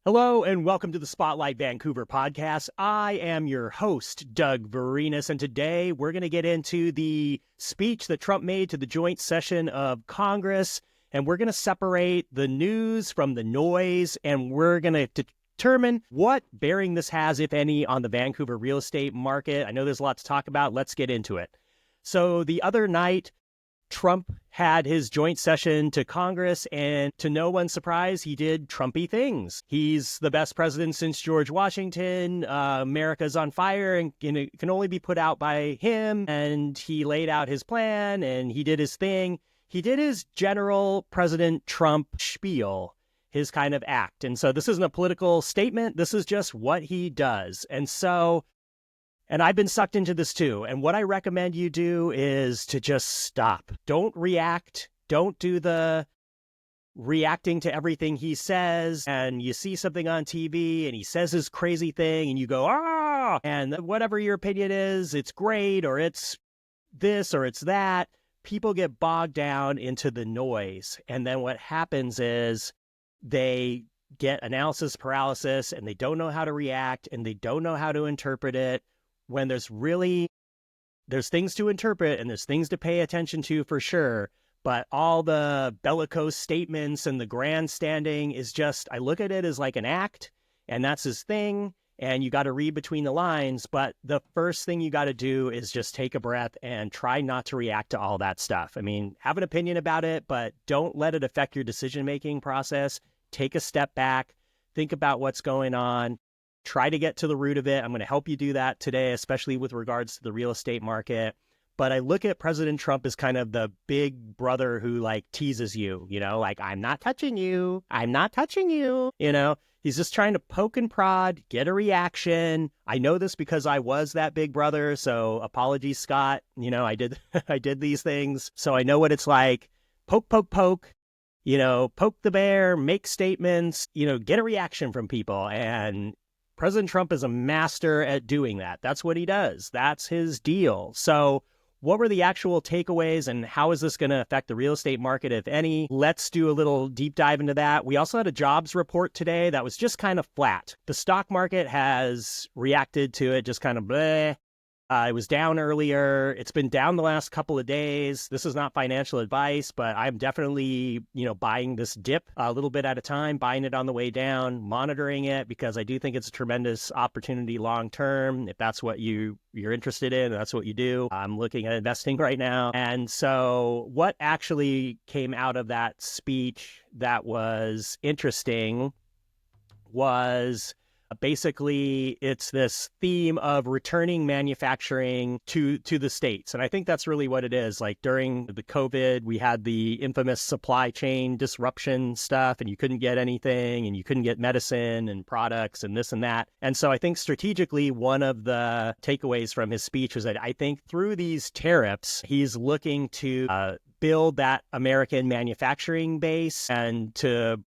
Hello and welcome to the Spotlight Vancouver podcast. I am your host, Doug Varenas, and today we're going to get into the speech that Trump made to the joint session of Congress, and we're going to separate the news from the noise, and we're going to determine what bearing this has, if any, on the Vancouver real estate market. I know there's a lot to talk about. Let's get into it. So the other night, Trump had his joint session to Congress, and to no one's surprise, he did Trumpy things. He's the best president since George Washington. America's on fire, and it can only be put out by him. And he laid out his plan, and he did his thing. He did his general President Trump spiel, his kind of act. And so this isn't a political statement. This is just what he does. And I've been sucked into this too. And what I recommend you do is to just stop. Don't react. Don't do the reacting to everything he says. And you see something on TV and he says his crazy thing and you go, ah, and whatever your opinion is, it's great or it's this or it's that. People get bogged down into the noise. And then what happens is they get analysis paralysis and they don't know how to react and they don't know how to interpret it. When there's things to interpret and there's things to pay attention to for sure, but all the bellicose statements and the grandstanding is just, I look at it as like an act, and that's his thing, and you got to read between the lines, but the first thing you got to do is just take a breath and try not to react to all that stuff. I mean, have an opinion about it, but don't let it affect your decision-making process. Take a step back, think about what's going on. Try to get to the root of it. I'm going to help you do that today, especially with regards to the real estate market. But I look at President Trump as kind of the big brother who like teases you, like, I'm not touching you. I'm not touching you. He's just trying to poke and prod, get a reaction. I know this because I was that big brother. So apologies, Scott. I did these things. So I know what it's like. Poke, poke, poke. Poke the bear, make statements, get a reaction from people. And President Trump is a master at doing that. That's what he does. That's his deal. So what were the actual takeaways and how is this going to affect the real estate market, if any? Let's do a little deep dive into that. We also had a jobs report today that was just kind of flat. The stock market has reacted to it just kind of bleh. It was down earlier. It's been down the last couple of days. This is not financial advice, but I'm definitely, buying this dip a little bit at a time, buying it on the way down, monitoring it because I do think it's a tremendous opportunity long term. If that's what you're interested in, that's what you do. I'm looking at investing right now. And so what actually came out of that speech that was interesting was basically, it's this theme of returning manufacturing to the States. And I think that's really what it is. Like during the COVID, we had the infamous supply chain disruption stuff, and you couldn't get anything, and you couldn't get medicine and products and this and that. And so I think strategically, one of the takeaways from his speech was that I think through these tariffs, he's looking to build that American manufacturing base and to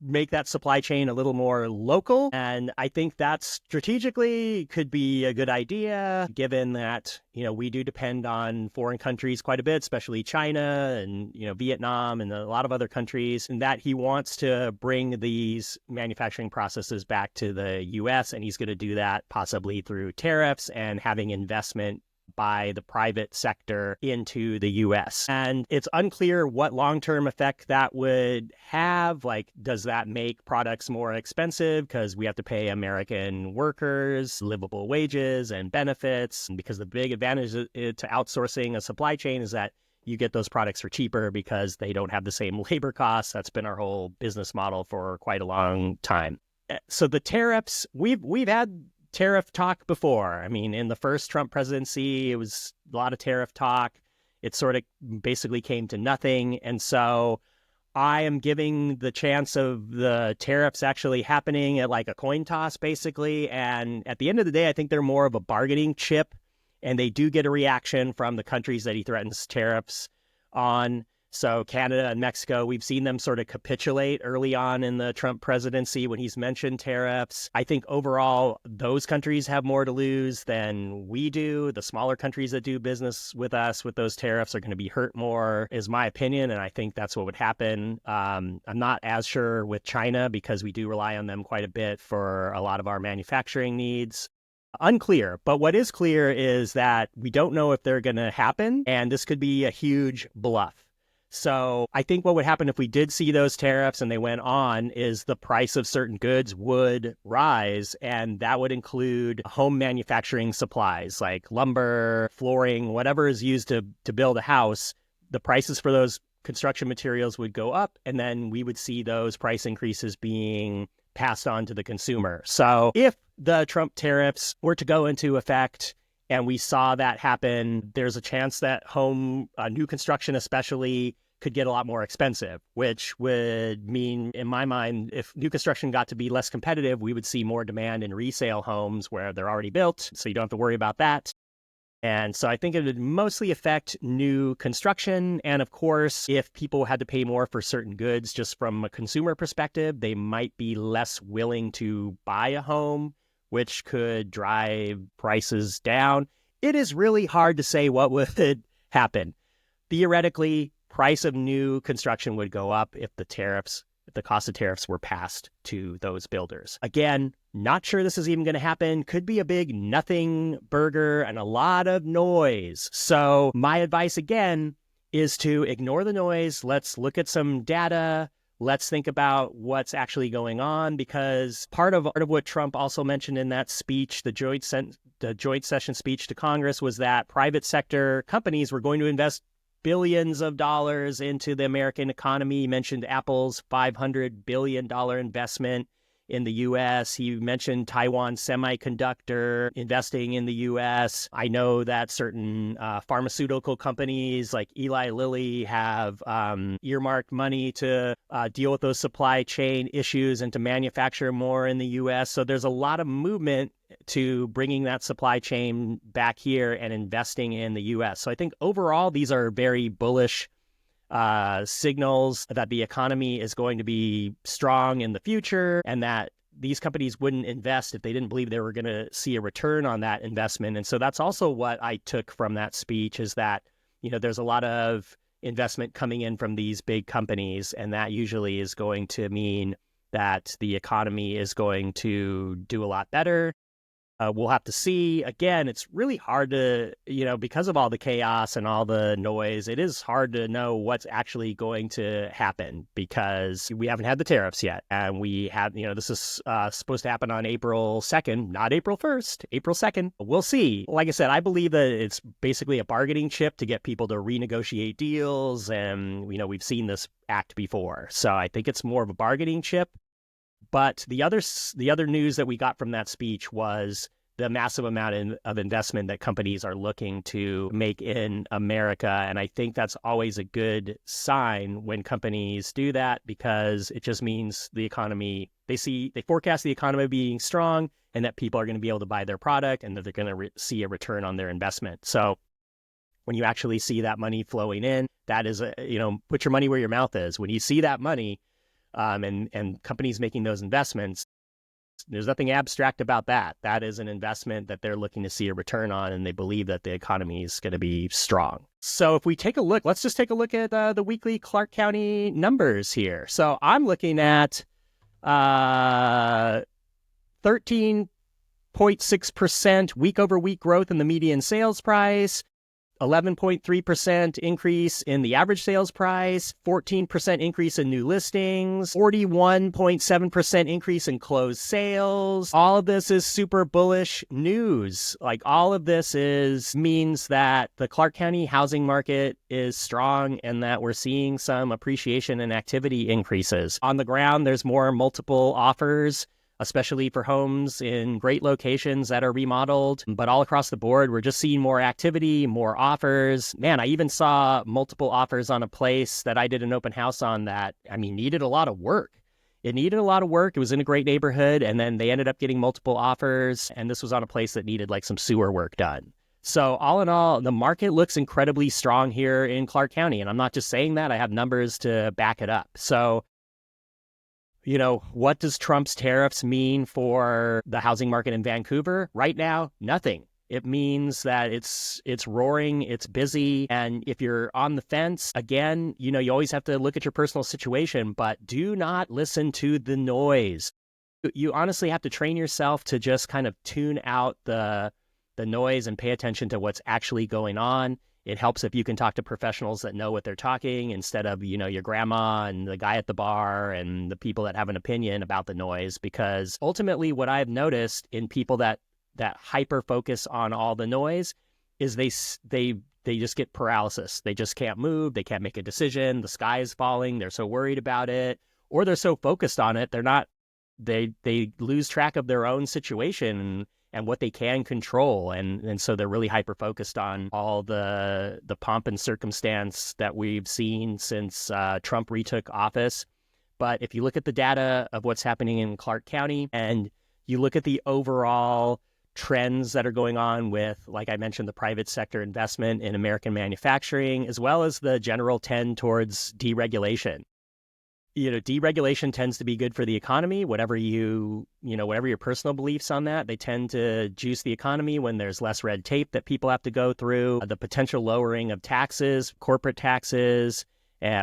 make that supply chain a little more local. And I think that strategically could be a good idea, given that, we do depend on foreign countries quite a bit, especially China and, Vietnam and a lot of other countries, and that he wants to bring these manufacturing processes back to the U.S. And he's going to do that possibly through tariffs and having investment by the private sector into the U.S. And it's unclear what long-term effect that would have. Like, does that make products more expensive because we have to pay American workers livable wages and benefits? Because the big advantage to outsourcing a supply chain is that you get those products for cheaper because they don't have the same labor costs. That's been our whole business model for quite a long time. So the tariffs, we've had tariff talk before. I mean, in the first Trump presidency, it was a lot of tariff talk. It sort of basically came to nothing. And so I am giving the chance of the tariffs actually happening at like a coin toss, basically. And at the end of the day, I think they're more of a bargaining chip. And they do get a reaction from the countries that he threatens tariffs on. So Canada and Mexico, we've seen them sort of capitulate early on in the Trump presidency when he's mentioned tariffs. I think overall, those countries have more to lose than we do. The smaller countries that do business with us with those tariffs are going to be hurt more, is my opinion. And I think that's what would happen. I'm not as sure with China because we do rely on them quite a bit for a lot of our manufacturing needs. Unclear, but what is clear is that we don't know if they're going to happen, and this could be a huge bluff. So I think what would happen if we did see those tariffs and they went on is the price of certain goods would rise, and that would include home manufacturing supplies like lumber, flooring, whatever is used to build a house. The prices for those construction materials would go up, and then we would see those price increases being passed on to the consumer. So if the Trump tariffs were to go into effect and we saw that happen, there's a chance that new construction especially could get a lot more expensive, which would mean, in my mind, if new construction got to be less competitive, we would see more demand in resale homes where they're already built, so you don't have to worry about that. And so I think it would mostly affect new construction. And of course, if people had to pay more for certain goods, just from a consumer perspective, they might be less willing to buy a home, which could drive prices down. It is really hard to say what would happen. Theoretically, price of new construction would go up if the cost of tariffs were passed to those builders. Again, not sure this is even going to happen. Could be a big nothing burger and a lot of noise. So my advice again is to ignore the noise. Let's look at some data. Let's think about what's actually going on, because part of what Trump also mentioned in that speech, the joint session speech to Congress, was that private sector companies were going to invest billions of dollars into the American economy. He mentioned Apple's $500 billion investment in the U.S. He mentioned Taiwan Semiconductor investing in the U.S. I know that certain pharmaceutical companies like Eli Lilly have earmarked money to deal with those supply chain issues and to manufacture more in the U.S. So there's a lot of movement to bringing that supply chain back here and investing in the U.S. So I think overall, these are very bullish signals that the economy is going to be strong in the future, and that these companies wouldn't invest if they didn't believe they were going to see a return on that investment. And so that's also what I took from that speech, is that, there's a lot of investment coming in from these big companies, and that usually is going to mean that the economy is going to do a lot better. We'll have to see. Again, it's really hard to, because of all the chaos and all the noise, it is hard to know what's actually going to happen, because we haven't had the tariffs yet. And we have, this is supposed to happen on April 2nd, not April 1st, April 2nd. We'll see. Like I said, I believe that it's basically a bargaining chip to get people to renegotiate deals. And, we've seen this act before. So I think it's more of a bargaining chip. But the other news that we got from that speech was the massive amount of investment that companies are looking to make in America. And I think that's always a good sign when companies do that, because it just means the economy, they forecast the economy being strong, and that people are going to be able to buy their product, and that they're going to see a return on their investment. So when you actually see that money flowing in, that is, put your money where your mouth is. When you see that money, and companies making those investments, there's nothing abstract about that. That is an investment that they're looking to see a return on, and they believe that the economy is going to be strong. So if we take a look, let's just take a look at the weekly Clark County numbers here. So I'm looking at 13.6% week over week growth in the median sales price, 11.3% increase in the average sales price, 14% increase in new listings, 41.7% increase in closed sales. All of this is super bullish news. Like, all of this means that the Clark County housing market is strong, and that we're seeing some appreciation and activity increases. On the ground, there's more multiple offers, especially for homes in great locations that are remodeled. But all across the board, we're just seeing more activity, more offers. Man, I even saw multiple offers on a place that I did an open house on that, needed a lot of work. It needed a lot of work. It was in a great neighborhood, and then they ended up getting multiple offers. And this was on a place that needed like some sewer work done. So all in all, the market looks incredibly strong here in Clark County. And I'm not just saying that, I have numbers to back it up. So, what does Trump's tariffs mean for the housing market in Vancouver? Right now, nothing. It means that it's roaring, it's busy. And if you're on the fence, again, you always have to look at your personal situation, but do not listen to the noise. You honestly have to train yourself to just kind of tune out the noise and pay attention to what's actually going on. It helps if you can talk to professionals that know what they're talking instead of, your grandma and the guy at the bar and the people that have an opinion about the noise. Because ultimately what I've noticed in people that hyper focus on all the noise is they just get paralysis. They just can't move. They can't make a decision. The sky is falling. They're so worried about it, or they're so focused on it. They lose track of their own situation and what they can control. And so they're really hyper-focused on all the pomp and circumstance that we've seen since Trump retook office. But if you look at the data of what's happening in Clark County and you look at the overall trends that are going on with, like I mentioned, the private sector investment in American manufacturing, as well as the general trend towards deregulation. Deregulation tends to be good for the economy, whatever your personal beliefs on that. They tend to juice the economy when there's less red tape that people have to go through. The potential lowering of taxes, corporate taxes,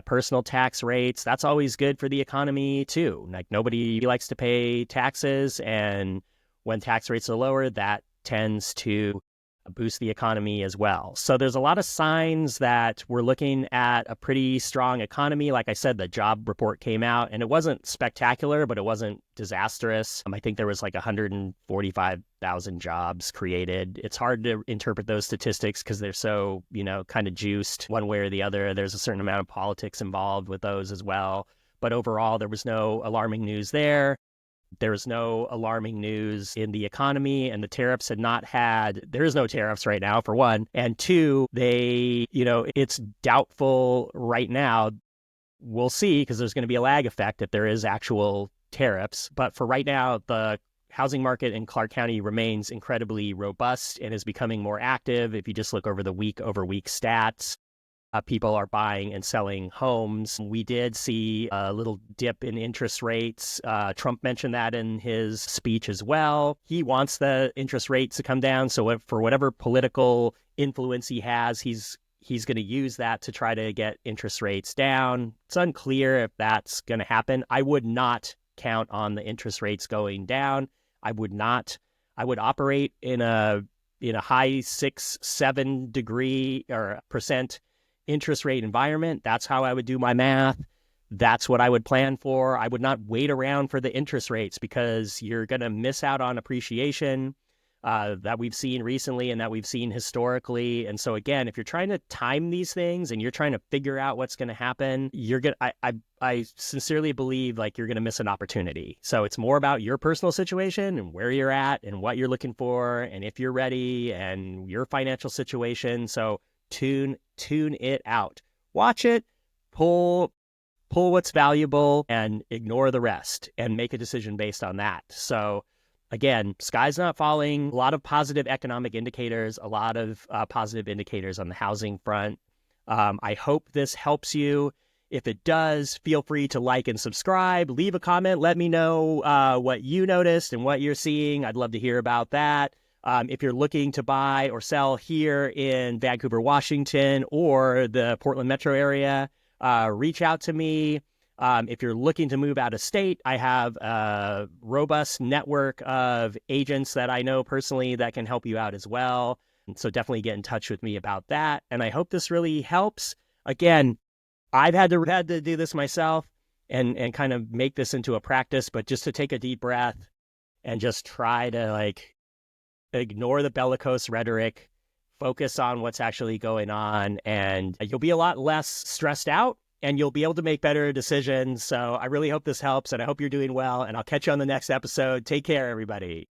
personal tax rates, that's always good for the economy too. Like nobody likes to pay taxes, and when tax rates are lower, that tends to boost the economy as well. So there's a lot of signs that we're looking at a pretty strong economy. Like I said, the job report came out and it wasn't spectacular, but it wasn't disastrous. I think there was like 145,000 jobs created. It's hard to interpret those statistics because they're so, kind of juiced one way or the other. There's a certain amount of politics involved with those as well. But overall, there was no alarming news there. There was no alarming news in the economy, and the tariffs there is no tariffs right now, for one. And two, it's doubtful right now. We'll see, because there's going to be a lag effect if there is actual tariffs. But for right now, the housing market in Clark County remains incredibly robust and is becoming more active. If you just look over the week-over-week stats, people are buying and selling homes. We did see a little dip in interest rates. Trump mentioned that in his speech as well. He wants the interest rates to come down. So for whatever political influence he has, he's going to use that to try to get interest rates down. It's unclear if that's going to happen. I would not count on the interest rates going down. I would operate in a high 6-7 degree or percent interest rate environment. That's how I would do my math. That's what I would plan for. I would not wait around for the interest rates, because you're going to miss out on appreciation that we've seen recently and that we've seen historically. And so again, if you're trying to time these things and you're trying to figure out what's going to happen, I sincerely believe like you're going to miss an opportunity. So it's more about your personal situation and where you're at and what you're looking for and if you're ready and your financial situation. So tune it out. Watch it, pull what's valuable and ignore the rest and make a decision based on that. So again, sky's not falling. A lot of positive economic indicators, a lot of positive indicators on the housing front. I hope this helps you. If it does, feel free to like and subscribe. Leave a comment. Let me know what you noticed and what you're seeing. I'd love to hear about that. If you're looking to buy or sell here in Vancouver, Washington, or the Portland metro area, reach out to me. If you're looking to move out of state, I have a robust network of agents that I know personally that can help you out as well. And so definitely get in touch with me about that. And I hope this really helps. Again, I've had to do this myself and kind of make this into a practice, but just to take a deep breath and just try to ignore the bellicose rhetoric, focus on what's actually going on, and you'll be a lot less stressed out and you'll be able to make better decisions. So I really hope this helps, and I hope you're doing well, and I'll catch you on the next episode. Take care, everybody.